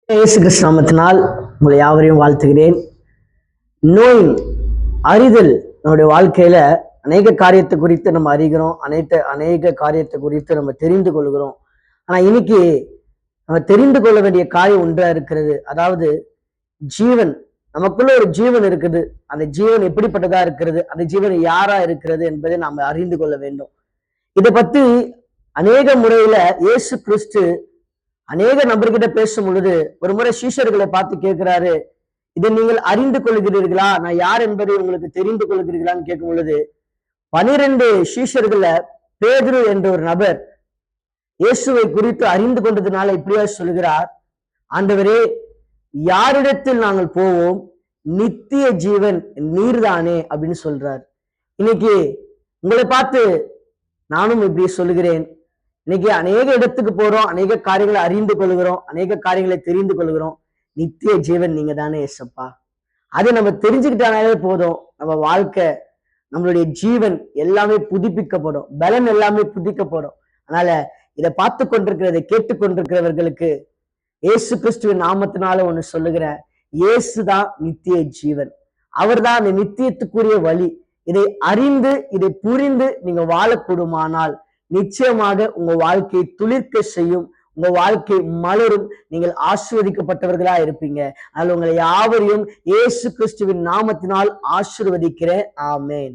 இயேசு கிறிஸ்து நாமத்தினால் உங்களை யாவரையும் வாழ்த்துகிறேன். நோய் அறிதல் நம்முடைய வாழ்க்கையில அநேக காரியத்தை குறித்து நம்ம அறிகிறோம், அநேக காரியத்தை குறித்து நம்ம தெரிந்து கொள்கிறோம். ஆனா இன்னைக்கு நம்ம தெரிந்து கொள்ள வேண்டிய காரியம் ஒன்றா இருக்கிறது. அதாவது ஜீவன், நமக்குள்ள ஒரு ஜீவன் இருக்குது. அந்த ஜீவன் எப்படிப்பட்டதா இருக்கிறது, அந்த ஜீவன் யாரா இருக்கிறது என்பதை நாம் அறிந்து கொள்ள வேண்டும். இதை பத்தி அநேக முறையில இயேசு கிறிஸ்து அநேக நபர்கிட்ட பேசும் பொழுது ஒரு முறை சீஷர்களை பார்த்து கேட்கிறாரு, இதை நீங்கள் அறிந்து கொள்கிறீர்களா, நான் யார் என்பதை உங்களுக்கு தெரிந்து கொள்கிறீர்களான்னு கேட்கும் பொழுது 12 சீஷர்கள பேதுரு என்ற ஒரு நபர் இயேசுவை குறித்து அறிந்து கொண்டதுனால இப்படியா சொல்கிறார், ஆண்டவரே, யாரிடத்தில் நாங்கள் போவோம், நித்திய ஜீவன் நீர்தானே அப்படின்னு சொல்றார். இன்னைக்கு உங்களை பார்த்து நானும் இப்படி சொல்லுகிறேன். இன்னைக்கு அநேக இடத்துக்கு போறோம், அநேக காரியங்களை அறிந்து கொள்கிறோம், அநேக காரியங்களை தெரிந்து கொள்கிறோம். நித்திய ஜீவன் நீங்க தானே ஏசப்பா. அதை நம்ம தெரிஞ்சுக்கிட்டாலே போதும், நம்ம வாழ்க்கை, நம்மளுடைய ஜீவன் எல்லாமே புதுப்பிக்கப்படும், பலன் எல்லாமே புதுப்பிக்கப்படும். அதனால இதை பார்த்து கொண்டிருக்கிறதை கேட்டுக்கொண்டிருக்கிறவர்களுக்கு இயேசு கிறிஸ்துவின் நாமத்தினால ஒண்ணு சொல்லுகிறேன், இயேசுதான் நித்திய ஜீவன். அவர் தான் அந்த நித்தியத்துக்குரிய வழி. இதை அறிந்து இதை புரிந்து நீங்க வாழக்கூடுமானால் நிச்சயமாக உங்க வாழ்க்கையை துளிர்க்க செய்யும், உங்க வாழ்க்கை மலரும், நீங்கள் ஆசீர்வதிக்கப்பட்டவர்களா இருப்பீங்க. அதில் உங்களை யாவரையும் இயேசு கிறிஸ்துவின் நாமத்தினால் ஆசீர்வதிக்கிறேன். ஆமென்.